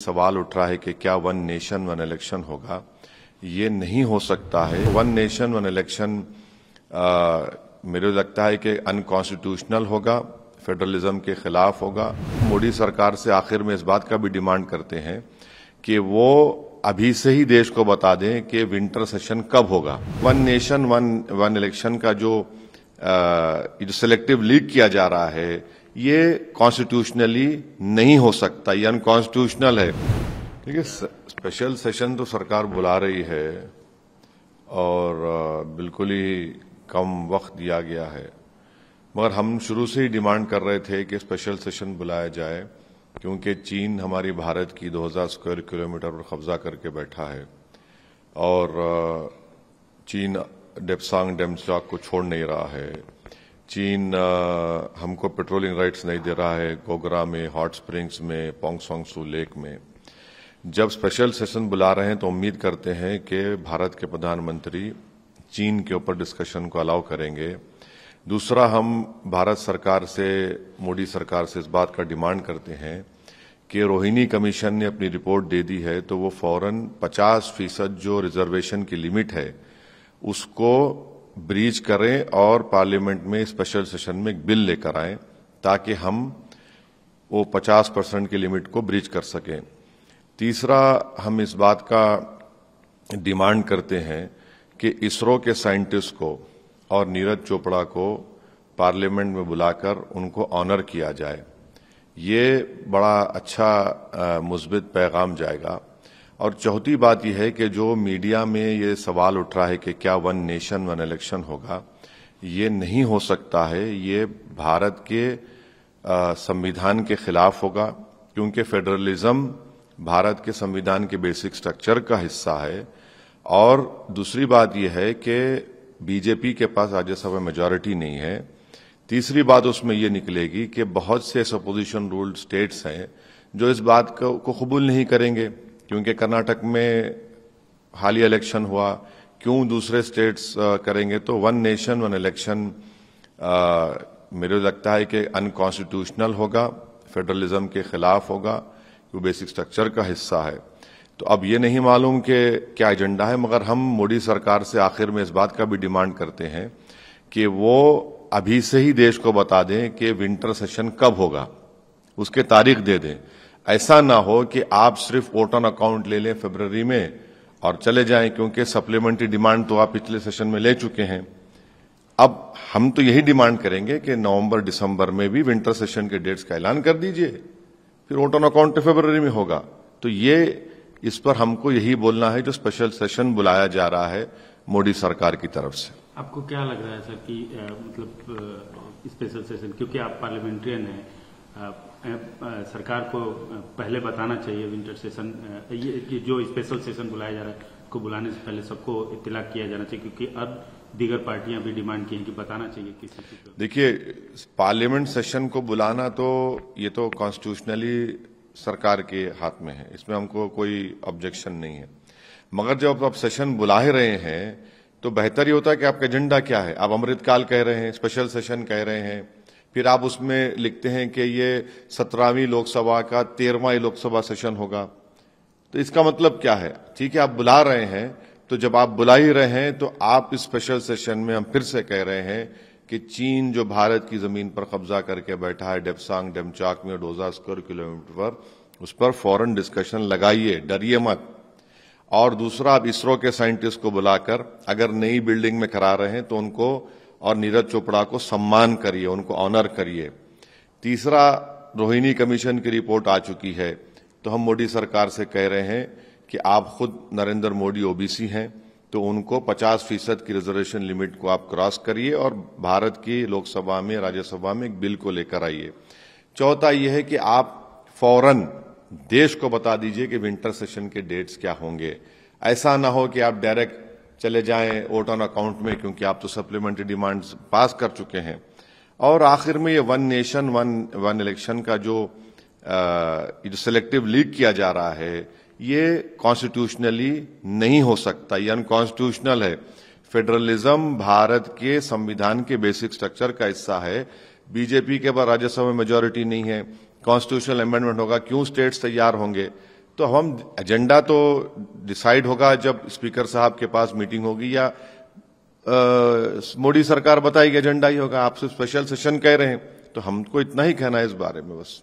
सवाल उठ रहा है कि क्या वन नेशन वन इलेक्शन होगा। ये नहीं हो सकता है। वन नेशन वन इलेक्शन मेरे लगता है कि अनकॉन्स्टिट्यूशनल होगा, फेडरलिज्म के खिलाफ होगा। मोदी सरकार से आखिर में इस बात का भी डिमांड करते हैं कि वो अभी से ही देश को बता दें कि विंटर सेशन कब होगा। वन नेशन वन इलेक्शन का जो सिलेक्टिव लीक किया जा रहा है ये कॉन्स्टिट्यूशनली नहीं हो सकता, ये अनकॉन्स्टिट्यूशनल है। देखिए, स्पेशल सेशन तो सरकार बुला रही है और बिल्कुल ही कम वक्त दिया गया है, मगर हम शुरू से ही डिमांड कर रहे थे कि स्पेशल सेशन बुलाया जाए, क्योंकि चीन हमारी भारत की 2000 स्क्वायर किलोमीटर पर कब्जा करके बैठा है और चीन डेप्सांग डेमचाक को छोड़ नहीं रहा है। चीन हमको पेट्रोलिंग राइट्स नहीं दे रहा है गोगरा में, हॉट स्प्रिंग्स में, पोंगसोंगसू लेक में। जब स्पेशल सेशन बुला रहे हैं तो उम्मीद करते हैं कि भारत के प्रधानमंत्री चीन के ऊपर डिस्कशन को अलाउ करेंगे। दूसरा, हम भारत सरकार से, मोदी सरकार से इस बात का डिमांड करते हैं कि रोहिणी कमीशन ने अपनी रिपोर्ट दे दी है तो वो फौरन 50% जो रिजर्वेशन की लिमिट है उसको ब्रीच करें और पार्लियामेंट में स्पेशल सेशन में एक बिल लेकर आएं ताकि हम वो 50% की लिमिट को ब्रीच कर सकें। तीसरा, हम इस बात का डिमांड करते हैं कि इसरो के साइंटिस्ट को और नीरज चोपड़ा को पार्लियामेंट में बुलाकर उनको ऑनर किया जाए। ये बड़ा अच्छा मुस्बित पैगाम जाएगा। और चौथी बात यह है कि जो मीडिया में ये सवाल उठ रहा है कि क्या वन नेशन वन इलेक्शन होगा, ये नहीं हो सकता है। ये भारत के संविधान के खिलाफ होगा, क्योंकि फेडरलिज्म भारत के संविधान के बेसिक स्ट्रक्चर का हिस्सा है। और दूसरी बात यह है कि बीजेपी के पास राज्यसभा मेजॉरिटी नहीं है। तीसरी बात उसमें यह निकलेगी कि बहुत से अपोजिशन रूल्ड स्टेट्स हैं जो इस बात को कबूल नहीं करेंगे, क्योंकि कर्नाटक में हालिया इलेक्शन हुआ, क्यों दूसरे स्टेट्स करेंगे। तो वन नेशन वन इलेक्शन मेरे लगता है कि अनकॉन्स्टिट्यूशनल होगा, फेडरलिज्म के खिलाफ होगा, वो बेसिक स्ट्रक्चर का हिस्सा है। तो अब ये नहीं मालूम कि क्या एजेंडा है, मगर हम मोदी सरकार से आखिर में इस बात का भी डिमांड करते हैं कि वो अभी से ही देश को बता दें कि विंटर सेशन कब होगा, उसके तारीख दे दें। ऐसा ना हो कि आप सिर्फ वोट ऑन अकाउंट ले लें फरवरी में और चले जाएं, क्योंकि सप्लीमेंट्री डिमांड तो आप पिछले सेशन में ले चुके हैं। अब हम तो यही डिमांड करेंगे कि नवंबर दिसंबर में भी विंटर सेशन के डेट्स का ऐलान कर दीजिए, फिर वोट ऑन अकाउंट फरवरी में होगा। तो ये इस पर हमको यही बोलना है जो स्पेशल सेशन बुलाया जा रहा है मोदी सरकार की तरफ से। आपको क्या लग रहा है सर कि मतलब स्पेशल सेशन, क्योंकि आप पार्लियामेंट्रियन हैं, सरकार को पहले बताना चाहिए विंटर सेशन, ये जो स्पेशल सेशन बुलाया जा रहा है उसको बुलाने से पहले सबको इत्तला किया जाना चाहिए, क्योंकि अब दीगर पार्टियां भी डिमांड की हैं कि बताना चाहिए किसी को। देखिए, पार्लियामेंट सेशन को बुलाना तो ये तो कॉन्स्टिट्यूशनली सरकार के हाथ में है, इसमें हमको कोई ऑब्जेक्शन नहीं है। मगर जब आप सेशन बुला ही रहे हैं तो बेहतर ही होता है कि आपका एजेंडा क्या है। आप अमृतकाल कह रहे हैं, स्पेशल सेशन कह रहे हैं, फिर आप उसमें लिखते हैं कि ये 17वीं लोकसभा का 13वां लोकसभा सेशन होगा। तो इसका मतलब क्या है? ठीक है, आप बुला रहे हैं, तो जब आप बुला ही रहे हैं तो आप इस स्पेशल सेशन में हम फिर से कह रहे हैं कि चीन जो भारत की जमीन पर कब्जा करके बैठा है डेप्सांग डेमचाक में 2000 स्क्वायर किलोमीटर पर, उस पर फौरन डिस्कशन लगाइए, डरिए मत। और दूसरा, आप इसरो के साइंटिस्ट को बुलाकर अगर नई बिल्डिंग में करा रहे हैं तो उनको और नीरज चोपड़ा को सम्मान करिए, उनको ऑनर करिए। तीसरा, रोहिणी कमीशन की रिपोर्ट आ चुकी है, तो हम मोदी सरकार से कह रहे हैं कि आप खुद नरेंद्र मोदी ओबीसी हैं, तो उनको 50% की रिजर्वेशन लिमिट को आप क्रॉस करिए और भारत की लोकसभा में, राज्यसभा में एक बिल को लेकर आइए। चौथा यह है कि आप फौरन देश को बता दीजिए कि विंटर सेशन के डेट्स क्या होंगे। ऐसा ना हो कि आप डायरेक्ट चले जाएं वोट ऑन अकाउंट में, क्योंकि आप तो सप्लीमेंट्री डिमांड्स पास कर चुके हैं। और आखिर में ये वन नेशन वन इलेक्शन का जो सिलेक्टिव लीक किया जा रहा है ये कॉन्स्टिट्यूशनली नहीं हो सकता, ये अनकॉन्स्टिट्यूशनल है। फेडरलिज्म भारत के संविधान के बेसिक स्ट्रक्चर का हिस्सा है। बीजेपी के पास राज्यसभा में मेजॉरिटी नहीं है, कॉन्स्टिट्यूशनल अमेंडमेंट होगा, क्यों स्टेट्स तैयार होंगे। तो हम एजेंडा तो डिसाइड होगा जब स्पीकर साहब के पास मीटिंग होगी या मोदी सरकार बताएगी एजेंडा ही होगा। आप सिर्फ स्पेशल सेशन कह रहे हैं, तो हमको इतना ही कहना है इस बारे में बस।